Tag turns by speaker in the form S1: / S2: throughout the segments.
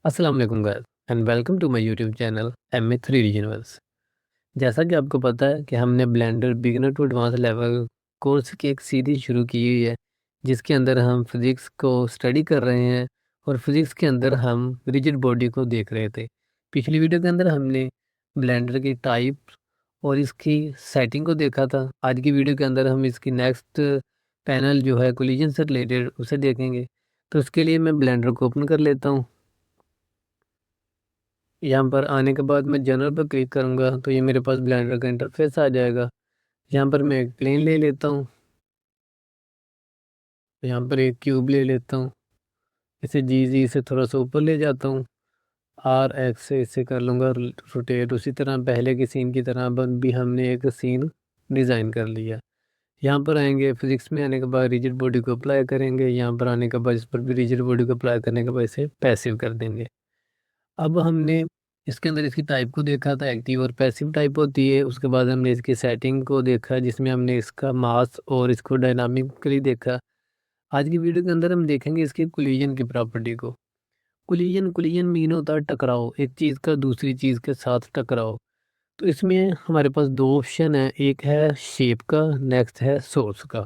S1: अस्सलाम वालेकुम guys and welcome to my YouTube channel MA3 regionals. जैसा कि आपको पता है कि हमने Blender beginner to advance level course की एक सीरीज शुरू की हुई है, जिसके अंदर हम फिज़िक्स को स्टडी कर रहे हैं और फिज़िक्स के अंदर हम रिजिड बॉडी को देख रहे थे। पिछली वीडियो के अंदर हमने ब्लेंडर की टाइप और इसकी सेटिंग को देखा था। आज की वीडियो के अंदर हम इसकी नेक्स्ट पैनल जो है कोलिजन से रिलेटेड उसे देखेंगे। तो उसके लिए मैं ब्लेंडर को ओपन कर लेता हूँ। यहाँ पर आने के बाद मैं जनरल पर क्लिक करूँगा तो ये मेरे पास ब्लेंडर का इंटरफेस आ जाएगा। यहाँ पर मैं एक प्लेन ले लेता हूँ, तो यहाँ पर एक क्यूब ले लेता हूँ, इसे जी से थोड़ा सा ऊपर ले जाता हूँ, RX से इसे कर लूँगा रोटेट। उसी तरह पहले की सीन की तरह अब भी हमने एक सीन डिज़ाइन कर लिया। यहाँ पर आएंगे, फिजिक्स में आने के बाद रिजिड बॉडी को अप्लाई करेंगे। यहाँ पर आने के बाद इस पर भी रिजिड बॉडी को अप्लाई करने के बाद इसे पैसिव कर देंगे। अब हमने इसके अंदर इसकी टाइप को देखा था, एक्टिव और पैसिव टाइप होती है। उसके बाद हमने इसकी सेटिंग को देखा, जिसमें हमने इसका मास और इसको डायनामिकली देखा। आज की वीडियो के अंदर हम देखेंगे इसकी कोलिजन की प्रॉपर्टी को। कोलिजन कोलिजन मीन होता है टकराव, एक चीज़ का दूसरी चीज़ के साथ टकराव। तो इसमें हमारे पास दो ऑप्शन है, एक है शेप का, नेक्स्ट है सोर्स का।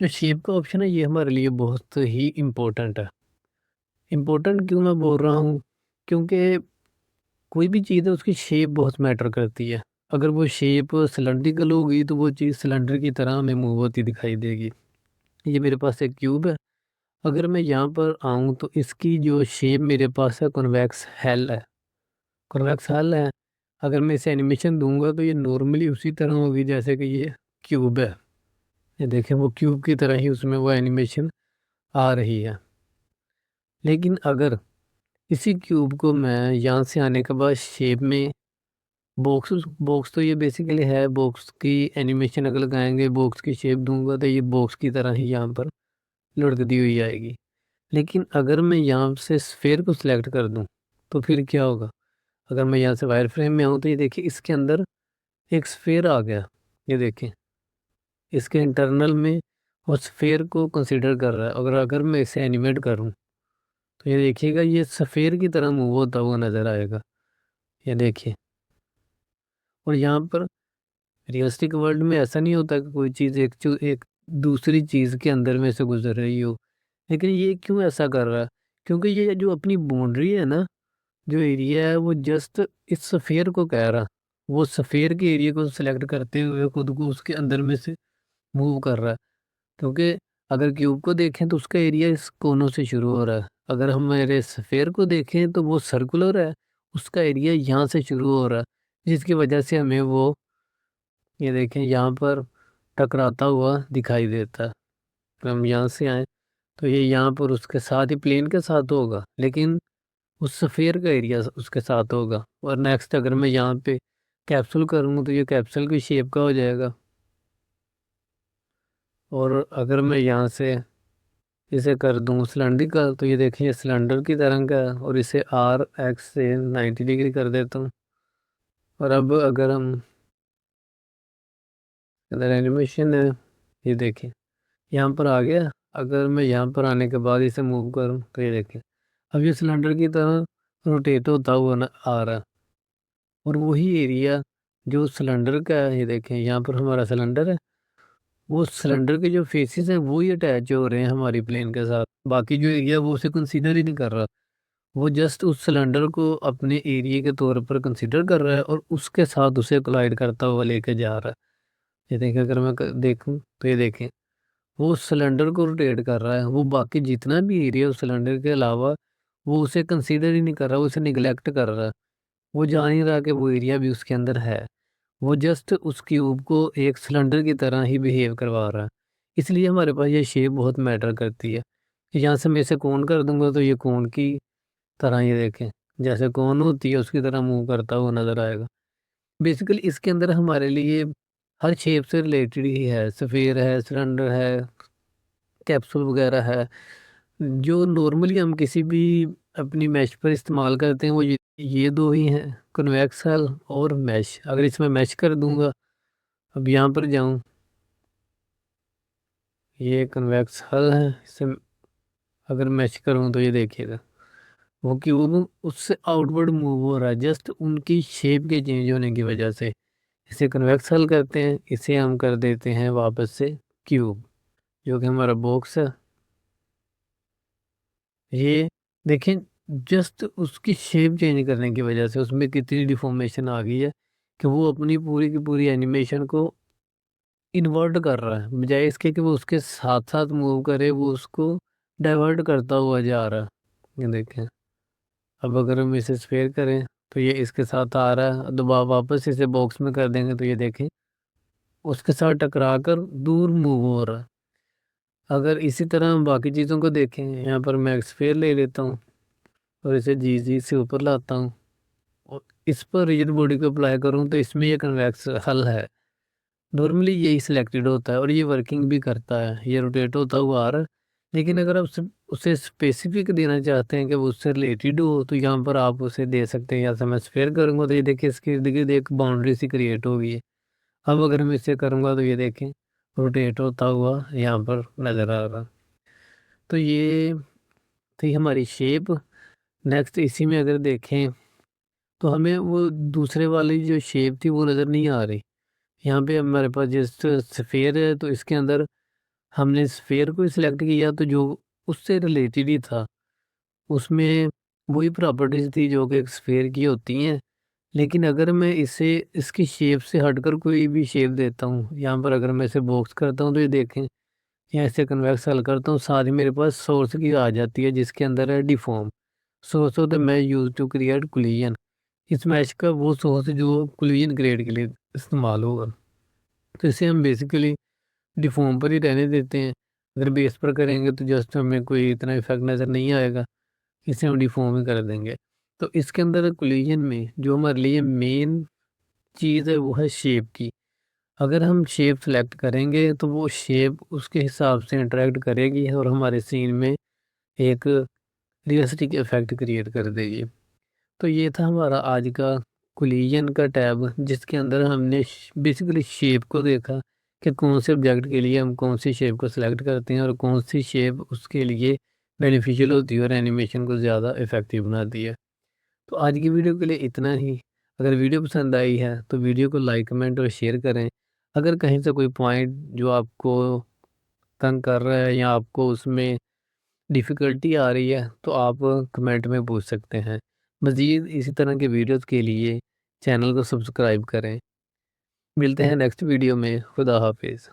S1: जो शेप का ऑप्शन है ये हमारे लिए बहुत ही इम्पोर्टेंट है। इम्पोर्टेंट क्यों मैं बोल रहा हूँ, क्योंकि कोई भी चीज़ है उसकी शेप बहुत मैटर करती है। अगर वो शेप सिलेंड्रिकल होगी तो वो चीज़ सिलेंडर की तरह हमें मूव होती दिखाई देगी। ये मेरे पास एक क्यूब है, अगर मैं यहाँ पर आऊँ तो इसकी जो शेप मेरे पास है कॉन्वेक्स हेल है। कॉन्वेक्स हेल है, अगर मैं इसे एनिमेशन दूंगा तो ये नॉर्मली उसी तरह होगी जैसे कि ये क्यूब है। ये देखें, वो क्यूब की तरह ही उसमें वो एनिमेशन आ रही है। लेकिन अगर इसी क्यूब को मैं यहाँ से आने के बाद शेप में बॉक्स बॉक्स तो ये बेसिकली है, बॉक्स की एनिमेशन अगर लगाएंगे, बॉक्स की शेप दूंगा तो ये बॉक्स की तरह ही यहाँ पर लुढ़कती हुई आएगी। लेकिन अगर मैं यहाँ से स्फेयर को सिलेक्ट कर दूँ तो फिर क्या होगा। अगर मैं यहाँ से वायर फ्रेम में आऊँ तो ये देखिए इसके अंदर एक स्फेयर आ गया। ये देखें, इसके इंटरनल में वो स्फेयर को कंसिडर कर रहा है। अगर मैं इसे एनिमेट करूँ तो ये देखिएगा ये स्फेयर की तरह मूव होता हुआ नज़र आएगा। ये देखिए, और यहाँ पर रियलिस्टिक वर्ल्ड में ऐसा नहीं होता कि कोई चीज़ एक दूसरी चीज़ के अंदर में से गुजर रही हो। लेकिन ये क्यों ऐसा कर रहा है? क्योंकि ये जो अपनी बाउंड्री है ना, जो एरिया है वो जस्ट इस स्फीयर को कह रहा, वो स्फीयर के एरिया को सिलेक्ट करते हुए खुद को उसके अंदर में से मूव कर रहा है। क्योंकि अगर क्यूब को देखें तो उसका एरिया इस कोनों से शुरू हो रहा है। अगर हम मेरे स्फीयर को देखें तो वो सर्कुलर है, उसका एरिया यहाँ से शुरू हो रहा है, जिसकी वजह से हमें वो, ये देखें, यहाँ पर टकराता हुआ दिखाई देता है। अगर हम यहाँ से आए तो ये यहाँ पर उसके साथ ही प्लेन के साथ होगा, लेकिन उस स्फीयर का एरिया उसके साथ होगा। और नेक्स्ट अगर मैं यहाँ पे कैप्सूल करूँ तो ये कैप्सूल की शेप का हो जाएगा। और अगर मैं यहाँ से इसे कर दूँ सिलेंड्रिकल तो ये देखिए सिलेंडर की तरह का है, और इसे RX से 90 डिग्री कर देता हूँ। और अब अगर हम अगर एनिमेशन है, ये देखिए यहाँ पर आ गया। अगर मैं यहाँ पर आने के बाद इसे मूव करूँ तो ये देखिए अब ये सिलेंडर की तरह रोटेट होता हुआ आ रहा है। और वही एरिया जो सिलेंडर का है, ये देखें यहाँ पर हमारा सिलेंडर है, वो सिलेंडर के जो फेसेस हैं वो ही अटैच हो रहे हैं हमारी प्लेन के साथ। बाकी जो एरिया वो उसे कंसीडर ही नहीं कर रहा, वो जस्ट उस सिलेंडर को अपने एरिया के तौर पर कंसीडर कर रहा है और उसके साथ उसे कोलाइड करता हुआ लेके जा रहा है। ये देखें, अगर मैं देखूँ तो ये देखें वो उस सिलेंडर को रोटेट कर रहा है। वो बाकी जितना भी एरिया उस सिलेंडर के अलावा वो उसे कंसीडर ही नहीं कर रहा, वो उसे निगलेक्ट कर रहा है। वो जान ही रहा कि वो एरिया भी उसके अंदर है। वो जस्ट उस क्यूब को एक सिलेंडर की तरह ही बिहेव करवा रहा है। इसलिए हमारे पास ये शेप बहुत मैटर करती है। यहाँ से मैं इसे कोन कर दूंगा तो ये कोन की तरह, ये देखें, जैसे कोन होती है उसकी तरह मूव करता हुआ नजर आएगा। बेसिकली इसके अंदर हमारे लिए हर शेप से रिलेटेड ही है, स्फीयर है, सिलेंडर है, कैप्सूल वगैरह है। जो नॉर्मली हम किसी भी अपनी मैश पर इस्तेमाल करते हैं वो ये दो ही हैं, कन्वेक्स हल और मैश। अगर इसमें मैश कर दूंगा, अब यहाँ पर जाऊँ, ये कन्वेक्स हल है, इसे अगर मैच करूँ तो ये देखिएगा वो क्यूब उससे आउटवर्ड मूव हो रहा है जस्ट उनकी शेप के चेंज होने की वजह से। इसे कन्वेक्स हल करते हैं, इसे हम कर देते हैं वापस से क्यूब, जो कि हमारा बॉक्स है। ये देखें, जस्ट उसकी शेप चेंज करने की वजह से उसमें कितनी डिफॉर्मेशन आ गई है कि वो अपनी पूरी की पूरी एनिमेशन को इन्वर्ट कर रहा है, बजाय इसके कि वो उसके साथ साथ मूव करे, वो उसको डाइवर्ट करता हुआ जा रहा है। ये देखें, अब अगर हम इसे स्फेयर करें तो ये इसके साथ आ रहा है, दोबारा वापस इसे बॉक्स में कर देंगे तो ये देखें उसके साथ टकरा कर दूर मूव हो रहा है। अगर इसी तरह हम बाकी चीज़ों को देखें, यहाँ पर मैं एक स्फेयर ले लेता हूँ और इसे जी से ऊपर लाता हूँ और इस पर रिजिड बॉडी को अप्लाई करूँ तो इसमें ये कन्वेक्स हल है। नॉर्मली यही सिलेक्टेड होता है और ये वर्किंग भी करता है, ये रोटेट होता हुआ आ रहा है। लेकिन अगर आप उसे स्पेसिफिक देना चाहते हैं कि वो उससे रिलेटेड हो तो यहाँ पर आप उसे दे सकते हैं। जैसे मैं स्फेयर करूँगा तो ये देखिए इसके इर्द गिर्द एक बाउंड्री सी क्रिएट हो गई है। अब अगर मैं इसे करूँगा तो ये देखें रोटेट होता हुआ यहाँ पर नज़र आ रहा। तो ये थी हमारी शेप। नेक्स्ट इसी में अगर देखें तो हमें वो दूसरे वाली जो शेप थी वो नज़र नहीं आ रही। यहाँ पे हमारे पास जस्ट स्फेयर है तो इसके अंदर हमने स्फेयर को सिलेक्ट किया तो जो उससे रिलेटेड ही था, उसमें वही प्रॉपर्टीज़ थी जो कि एक स्फेयर की होती हैं। लेकिन अगर मैं इसे इसकी शेप से हटकर कोई भी शेप देता हूँ, यहाँ पर अगर मैं इसे बॉक्स करता हूँ तो ये देखें, या ऐसे कन्वेक्स हल करता हूँ, साथ ही मेरे पास सोर्स की आ जाती है जिसके अंदर है deform. Source of the mesh used to create collision. इस मैश का वो सोर्स है जो कोलिजन क्रिएट के लिए इस्तेमाल होगा। तो इसे हम बेसिकली डिफ़ॉर्म पर ही रहने देते हैं। अगर बेस पर करेंगे तो जस्ट हमें कोई इतना इफ़ेक्ट नज़र नहीं आएगा, इसे हम डिफ़ॉर्म ही कर देंगे। तो इसके अंदर कोलिजन में जो हमारे लिए मेन चीज़ है वो है शेप की। अगर हम शेप सेलेक्ट करेंगे तो वो शेप उसके हिसाब से इंटरैक्ट करेगी और हमारे सीन में एक रियलिस्टिक इफ़ेक्ट क्रिएट कर देगी। तो ये था हमारा आज का कोलिजन का टैब, जिसके अंदर हमने बेसिकली शेप को देखा कि कौन से ऑब्जेक्ट के लिए हम कौन सी शेप को सिलेक्ट करते हैं और कौन सी शेप उसके लिए बेनिफिशियल होती है और एनिमेशन को ज़्यादा इफेक्टिव बनाती है। तो आज की वीडियो के लिए इतना ही। अगर वीडियो पसंद आई है तो वीडियो को लाइक कमेंट और शेयर करें। अगर कहीं से कोई पॉइंट जो आपको तंग कर रहा है या आपको उसमें डिफ़िकल्टी आ रही है तो आप कमेंट में पूछ सकते हैं। मज़ीद इसी तरह के वीडियोज़ के लिए चैनल को सब्सक्राइब करें। मिलते हैं नेक्स्ट वीडियो में। खुदा हाफिज़।